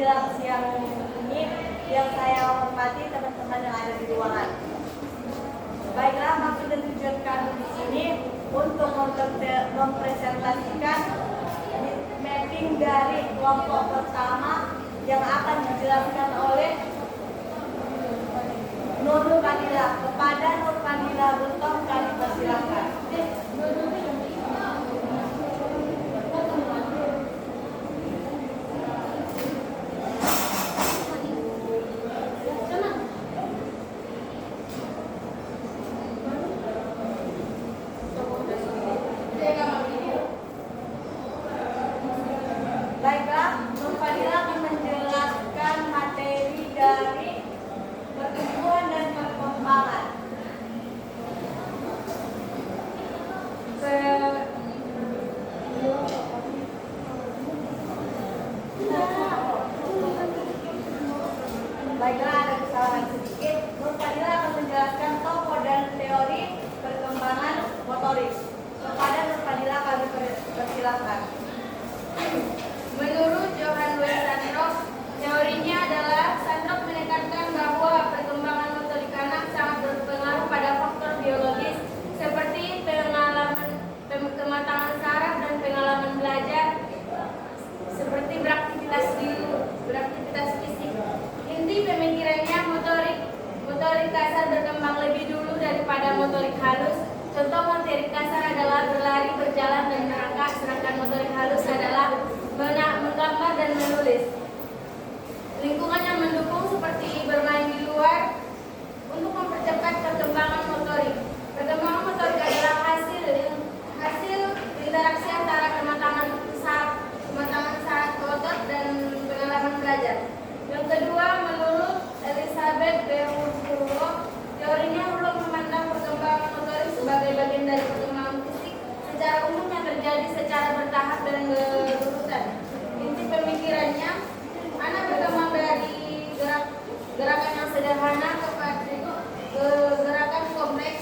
menjelang siang ini yang saya hormati teman-teman yang ada di ruangan. Baiklah, maksud dan tujuan kami di sini untuk mempresentasikan mapping dari kelompok pertama yang akan dijelaskan oleh Nur Fadila. Kepada Nur Fadila Butom kami persilakan. Baiklah, Nur Fadila akan menjelaskan materi dari pertumbuhan dan perkembangan. Baiklah, ada kesalahan sedikit. Nur Fadila akan menjelaskan tokoh dan teori perkembangan motorik. Kepada Nur Fadila kami persilakan. Menurut Johann Louis Sandrock, teorinya adalah Sandrock menekankan bahwa perkembangan motorik anak sangat berpengaruh pada faktor biologis seperti kematangan saraf dan pengalaman belajar, seperti beraktivitas fisik. Inti pemikirannya motorik kasar berkembang lebih dulu daripada motorik halus. Contoh motorik kasar adalah berlari, berjalan, dan merangkak, sedangkan motorik halus adalah menggambar dan menulis. Lingkungan yang mendukung seperti bermain di luar untuk mempercepat perkembangan motorik. Perkembangan motorik adalah hasil interaksi antara kematangan saraf otot dan pengalaman belajar. Yang kedua, menurut Elizabeth B. Hurlock, teorinya Hurlock memandang perkembangan motorik sebagai bagian dari perkembangan fisik secara umum yang terjadi secara bertahap dan berurutan. Inti pemikirannya, anak berkembang dari gerakan yang sederhana kepada gerakan kompleks.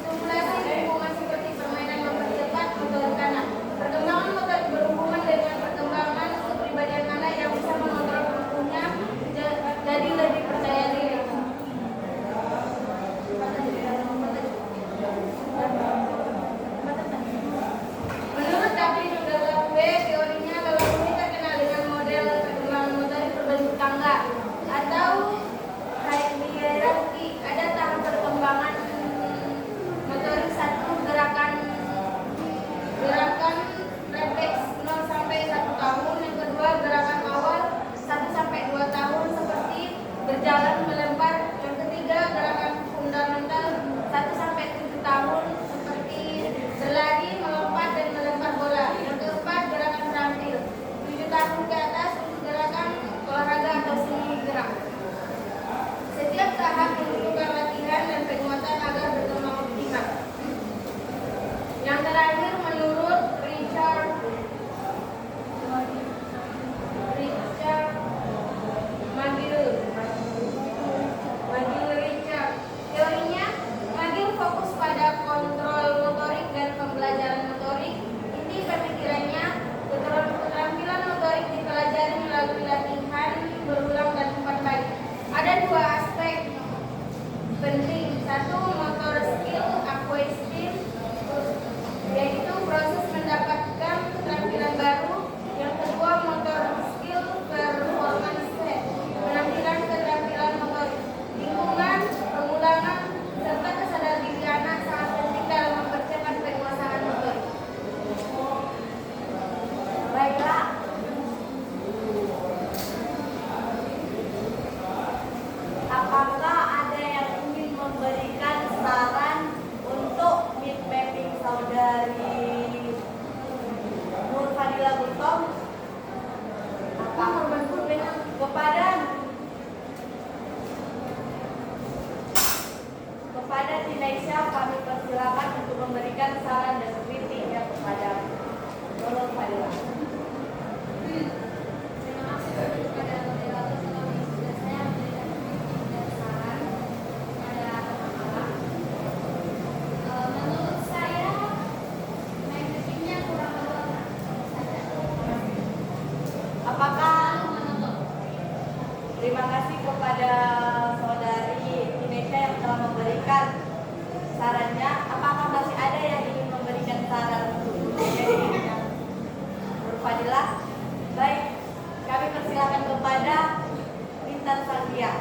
Stimulasi lingkungan seperti permainan mempercepat motorik anak. Perkembangan motorik berhubungan dengan perkembangan kepribadian anak yang bisa mengontrol tubuhnya jadi lebih percaya diri. Menurut WW, teorinya Lelaki ini terkenal dengan model perkembangan motorik berbentuk tangga atau hierarki. Ada tahap perkembangan motorik 1, gerakan refleks 0 sampai 1 tahun. Yang kedua, gerakan awal 1 sampai 2 tahun seperti berjalan, melempar. Yang ketiga, gerakan fundamental 1 sampai 7 tahun seperti berlari, melompat, dan melempar bola. Yang keempat, gerakan terampil 7 tahun ke atas untuk gerakan olahraga atau seni gerak. Setiap tahap membutuhkan latihan dan penguatan agar berkembang optimal. Yang terakhir, menurut Richard McGill, teorinya McGill fokus pada kontrol motorik dan pembelajaran motorik. Inti pemikirannya, keterampilan motorik dipelajari melalui latihan berulang dan umpan balik. Ada 2 aspek penting. 1, motor skill acquisition, yaitu proses mendapatkan keterampilan baru. Yang kedua, motor skill performance test, penampilan keterampilan motorik. Lingkungan, pengulangan, serta kesadaran diri anak sangat penting dalam mempercepat penguasaan motorik. Baiklah, apakah ada yang ingin memberikan saran untuk mid mapping saudari Nur Fadila Butom? Apa membantu dengan kepada Tinesia kami persilakan untuk memberikan saran dan kritiknya kepada Nur Fadila. Terima kasih kepada moderator telah sudah saya memberikan kritik dan saran pada anak-anak. Menurut saya, mappingnya kurang menonton. Apakah Terima kasih kepada saudari Indonesia yang telah memberikan sarannya. Apakah masih ada yang ingin memberikan saran untuk yang berfadilah? Baik, kami persilakan kepada Intan Salvia.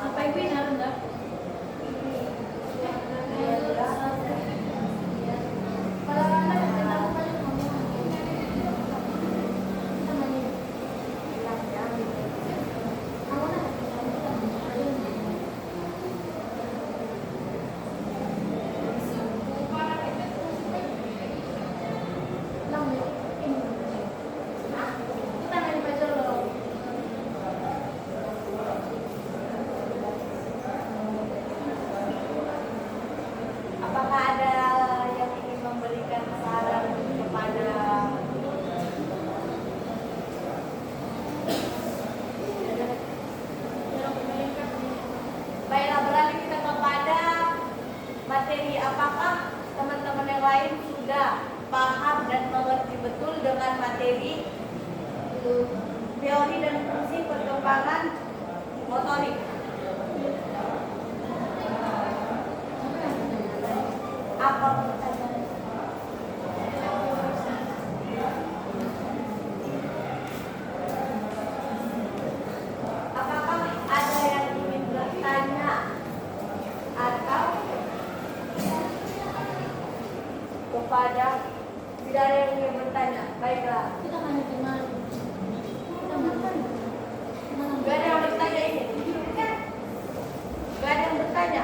Apa ibu yang harus enggak? Apakah ada yang ingin memberikan saran kepada baiklah, beralih kita kepada materi. Apakah teman-teman yang lain sudah paham dan mengerti betul dengan materi teori dan fungsi perkembangan motorik? Apa pertanyaan? Apakah ada yang ingin bertanya atau kepada tidak ada yang ingin bertanya? Baiklah. Kita hanya dengar. Gak ada yang bertanya ini? Gak ada yang bertanya?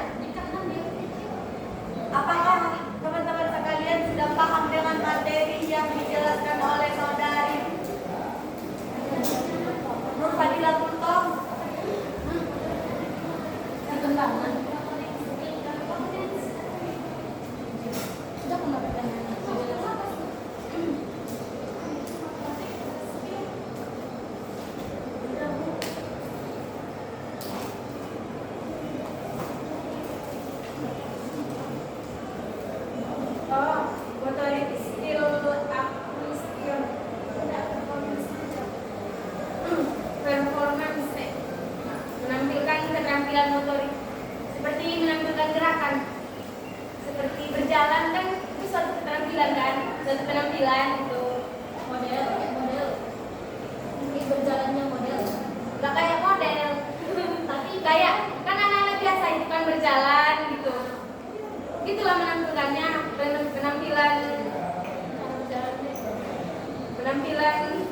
Apakah teman-teman sekalian sudah paham dengan materi yang dijelaskan oleh saudari Nur Fadilah Kultom? Perkembangan. Sudah pernah bertanya. Oh, motorik skill acquisition. Performance, menampilkan keterampilan motorik seperti menampilkan gerakan, seperti berjalan kan itu suatu keterampilan kan, suatu penampilan itu model ini berjalannya model nggak kayak model tapi kayak kan anak-anak biasa itu kan berjalan gitu, gitulah menampilkannya. Penampilan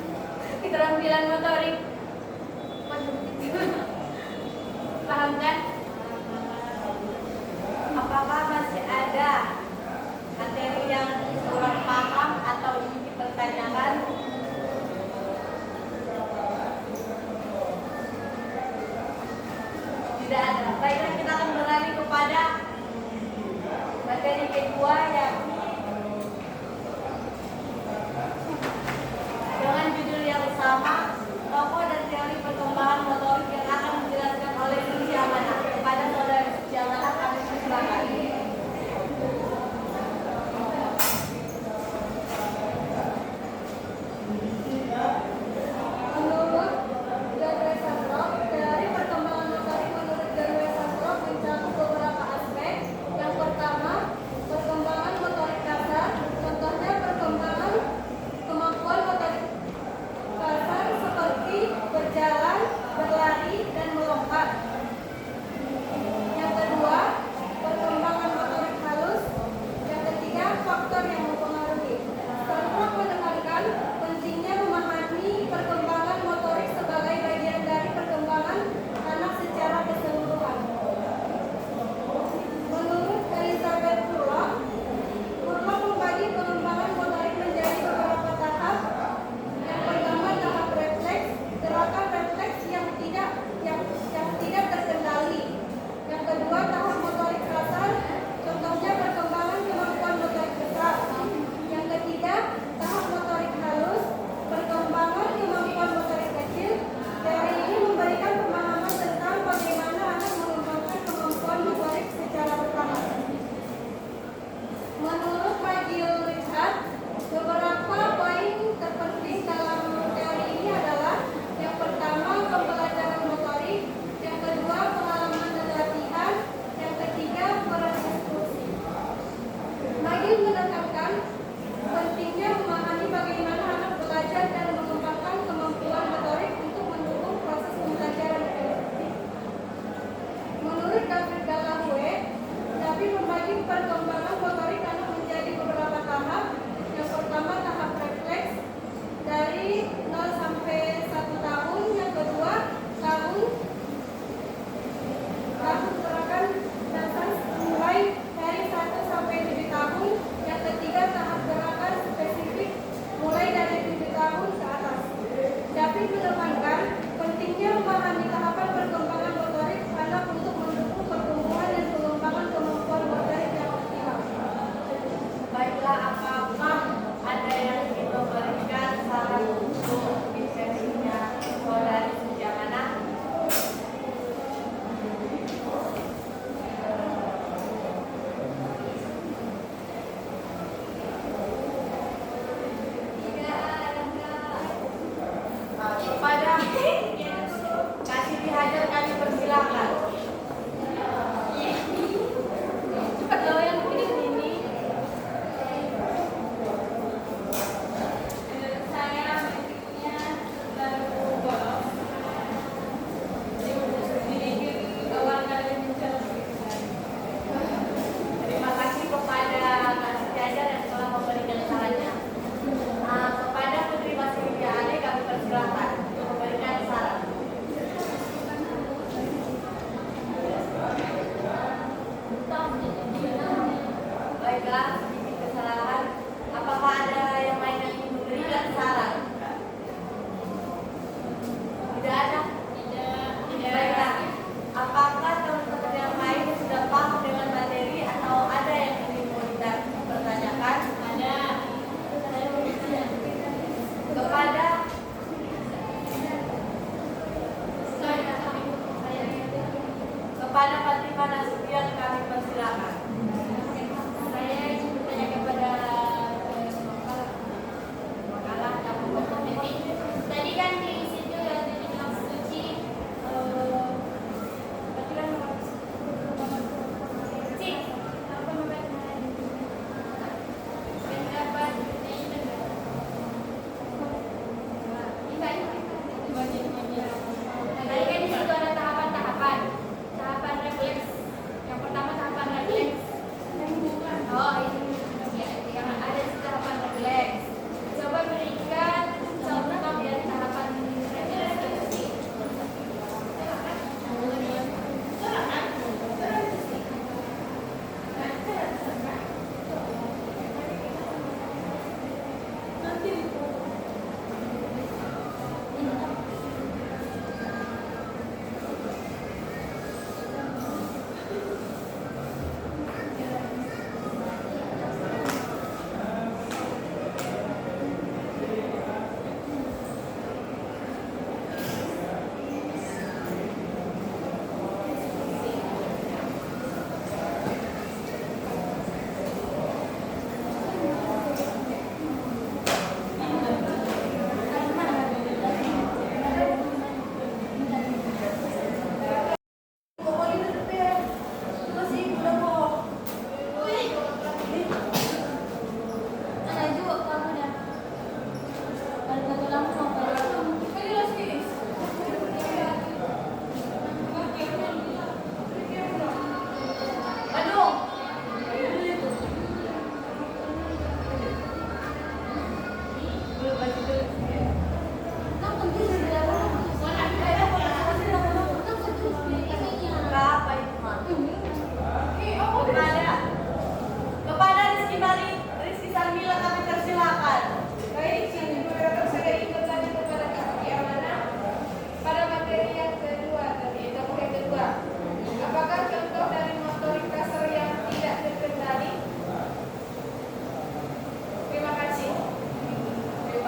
keterampilan motorik. Paham kan? Apakah masih ada materi yang kurang paham atau ingin dipertanyakan? Tidak ada. Baiklah, kita akan beralih kepada materi kedua yang dengan judul yang sama, tokoh dan teori perkembangan motorik, yang akan dijelaskan oleh Suci Amanah. Kepada saudara Suci Amanah kami persilakan.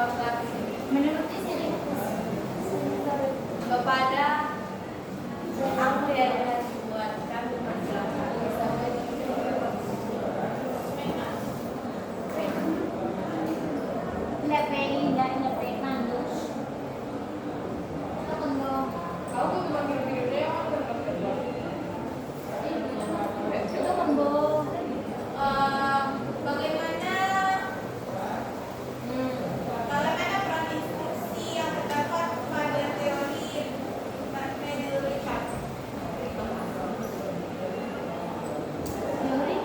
apakah Menurutnya jadi kepada aku yang buat kami masyarakat tidak pengen nggak pengen mandus. Kita mau aku cuma gini-gini kita mau bagaimana kalau ada peran instruksi yang terdapat pada teori Mendel-Richard. teori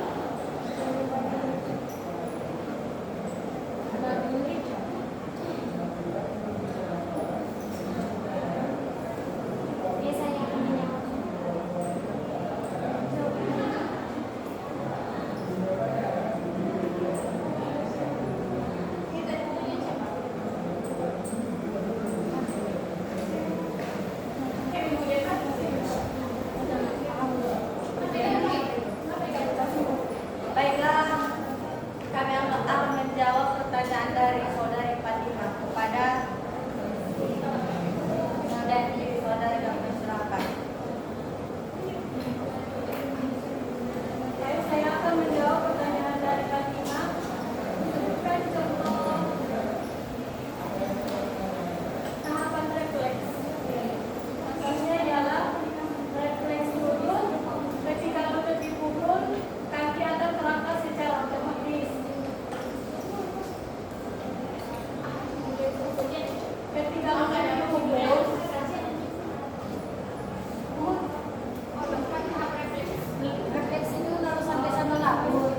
biasanya akan menjawab. Kita dulunya siapa? Ibu Jeta. Baiklah, kami akan menjawab pertanyaan dari saudari Fatimah kepada saudari kami silakan. Saya akan menjawab pertanyaan dari Fatimah. Sebutkan contoh tahapan refleks. Contohnya adalah refleks dulu, ketika lutut dipukul, kaki akan terangkat secara otomatis. Ketika lutut dipukul, refleks itu harus sampai sama lambung.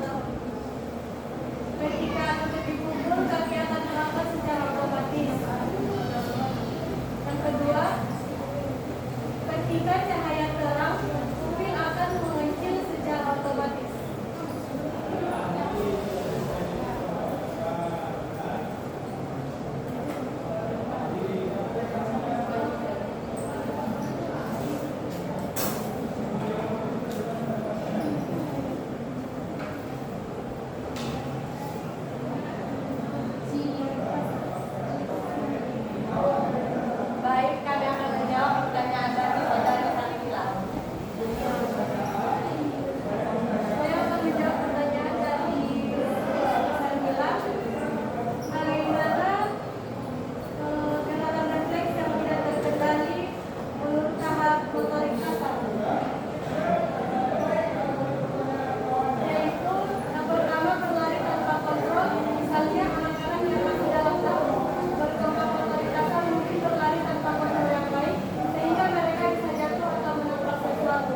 Ketika lutut dipukul, kaki akan terangkat secara otomatis. Yang kedua, ketika cahaya terang, pupil akan mengecil secara otomatis. Baik, kami akan menjawab pertanyaan dari saudari Salila. Saya akan menjawab pertanyaan dari Salila. Bagaimana gerakan refleks yang tidak terkendali menurut tahap motorik kasar? Yaitu yang pertama berlari tanpa kontrol, misalnya anak-anak yang masih dalam tahap berkembang motorik kasar mungkin berlari tanpa kontrol yang baik sehingga mereka bisa jatuh atau menabrak sesuatu.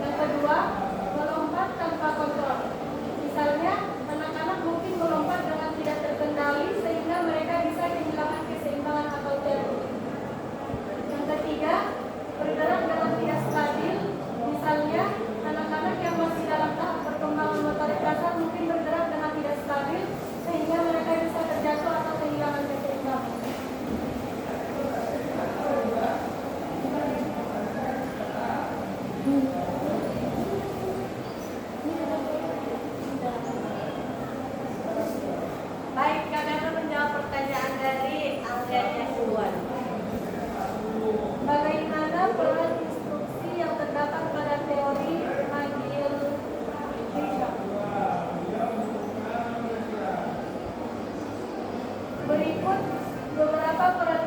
Yang kedua, melompat tanpa kontrol. Misalnya, anak-anak mungkin melompat dengan tidak terkendali sehingga mereka bisa kehilangan keseimbangan atau jatuh. Yang ketiga, bergerak dengan tidak stabil. Misalnya, anak-anak yang masih dalam tahap perkembangan motorik kasar mungkin bergerak dengan tidak stabil sehingga mereka bisa terjatuh atau kehilangan keseimbangan. Baik, kami akan menjawab pertanyaan dari Anggian Fuan. Bagaimana peran instruksi yang terdapat pada teori Mendel-Richard? Berikut beberapa peran